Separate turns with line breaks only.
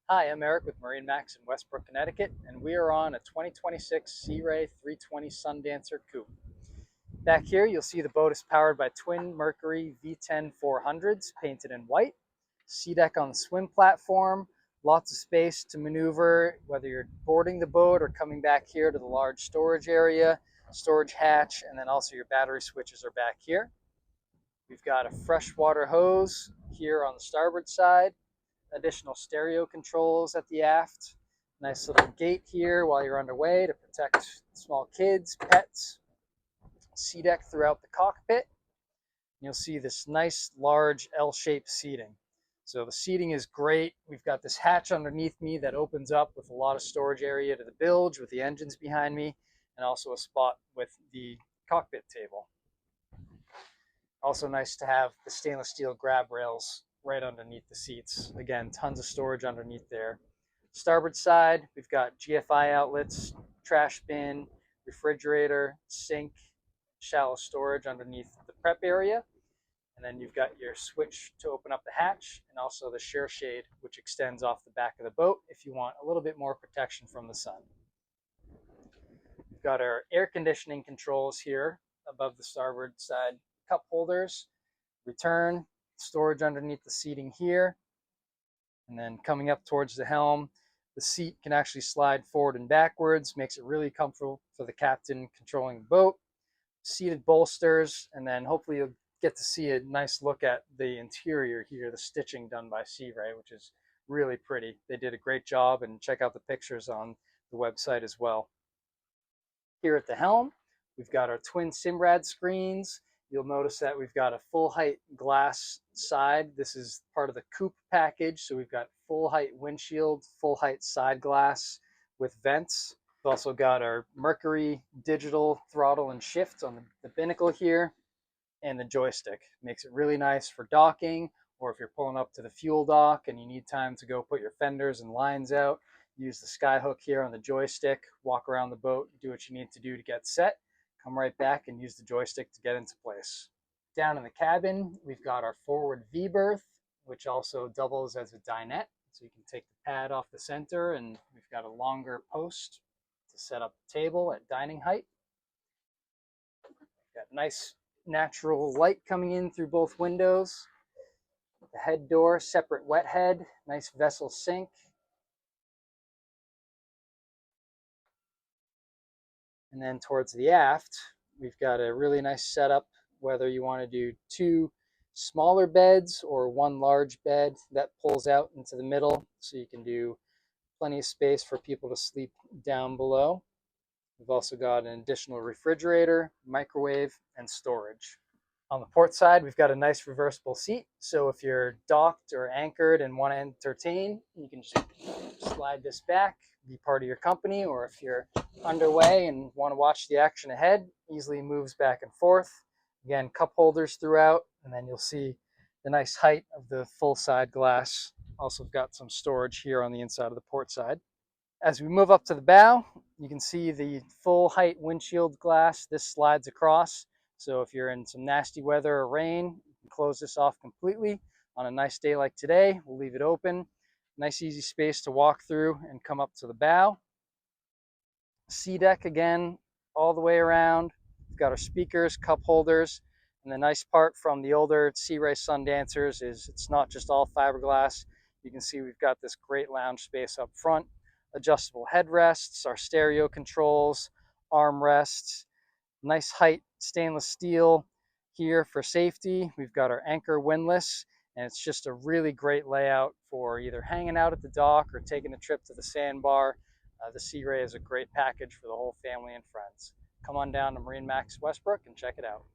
Hi, I'm Eric with MarineMax in Westbrook, Connecticut, and we are on a 2026 Sea Ray 320 Sundancer coupe. Back here, you'll see the boat is powered by twin Mercury V10 400s painted in white. Sea deck on the swim platform, lots of space to maneuver, whether you're boarding the boat or coming back here to the large storage area, storage hatch, and then also your battery switches are back here. We've got a freshwater hose here on the starboard side. Additional stereo controls at the aft. Nice little gate here while you're underway to protect small kids, pets. Sea deck throughout the cockpit. You'll see this nice large L-shaped seating. So the seating is great. We've got this hatch underneath me that opens up with a lot of storage area to the bilge with the engines behind me, and also a spot with the cockpit table. Also nice to have the stainless steel grab rails right underneath the seats. Again, tons of storage underneath there. Starboard side, we've got GFI outlets, trash bin, refrigerator, sink, shallow storage underneath the prep area. And then you've got your switch to open up the hatch and also the share shade, which extends off the back of the boat if you want a little bit more protection from the sun. We've got our air conditioning controls here above the starboard side cup holders, return, storage underneath the seating here, and then coming up towards the helm, the seat can actually slide forward and backwards, makes it really comfortable for the captain controlling the boat. Seated bolsters, and then hopefully you'll get to see a nice look at the interior here, the stitching done by Sea Ray, which is really pretty. They did a great job, and check out the pictures on the website as well. Here at the helm, we've got our twin Simrad screens. You'll notice that we've got a full height glass side. This is part of the coupe package. So we've got full height windshield, full height side glass with vents. We've also got our Mercury digital throttle and shift on the binnacle here, and the joystick. Makes it really nice for docking, or if you're pulling up to the fuel dock and you need time to go put your fenders and lines out, use the sky hook here on the joystick, walk around the boat, do what you need to do to get set. Come right back and use the joystick to get into place. Down in the cabin, we've got our forward V-berth, which also doubles as a dinette. So you can take the pad off the center, and we've got a longer post to set up the table at dining height. We've got nice natural light coming in through both windows. The head door, separate wet head, nice vessel sink. And then towards the aft, we've got a really nice setup, whether you want to do two smaller beds or one large bed that pulls out into the middle, so you can do plenty of space for people to sleep down below. We've also got an additional refrigerator, microwave, and storage. On the port side, we've got a nice reversible seat, so if you're docked or anchored and want to entertain, you can just slide this back, be part of your company, or if you're underway and want to watch the action ahead, easily moves back and forth. Again, cup holders throughout, and then you'll see the nice height of the full side glass. Also got some storage here on the inside of the port side. As we move up to the bow, you can see the full height windshield glass. This slides across, so if you're in some nasty weather or rain, you can close this off completely. On a nice day like today, we'll leave it open. Nice easy space to walk through and come up to the bow. Sea deck again, all the way around. We've got our speakers, cup holders, and the nice part from the older Sea Ray Sundancers is it's not just all fiberglass. You can see we've got this great lounge space up front, adjustable headrests, our stereo controls, armrests, nice height stainless steel here for safety. We've got our anchor windlass, and it's just a really great layout for either hanging out at the dock or taking a trip to the sandbar. The Sea Ray is a great package for the whole family and friends. Come on down to MarineMax Westbrook and check it out.